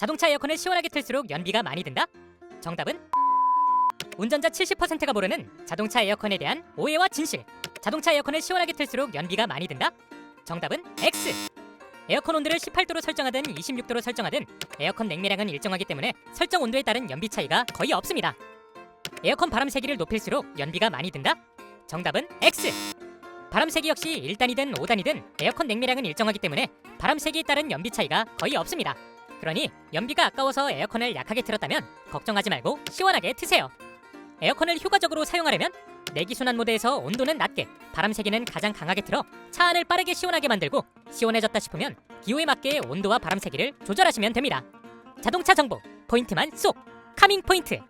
자동차 에어컨을 시원하게 틀수록 연비가 많이 든다? 정답은 운전자 70%가 모르는 자동차 에어컨에 대한 오해와 진실. 자동차 에어컨을 시원하게 틀수록 연비가 많이 든다? 정답은 X. 에어컨 온도를 18도로 설정하든 26도로 설정하든 에어컨 냉매량은 일정하기 때문에 설정 온도에 따른 연비 차이가 거의 없습니다. 에어컨 바람 세기를 높일수록 연비가 많이 든다? 정답은 X. 바람 세기 역시 1단이든 5단이든 에어컨 냉매량은 일정하기 때문에 바람 세기에 따른 연비 차이가 거의 없습니다. 그러니 연비가 아까워서 에어컨을 약하게 틀었다면 걱정하지 말고 시원하게 트세요. 에어컨을 효과적으로 사용하려면 내기순환 모드에서 온도는 낮게, 바람 세기는 가장 강하게 틀어 차 안을 빠르게 시원하게 만들고 시원해졌다 싶으면 기호에 맞게 온도와 바람 세기를 조절하시면 됩니다. 자동차 정보 포인트만 쏙! 카밍 포인트!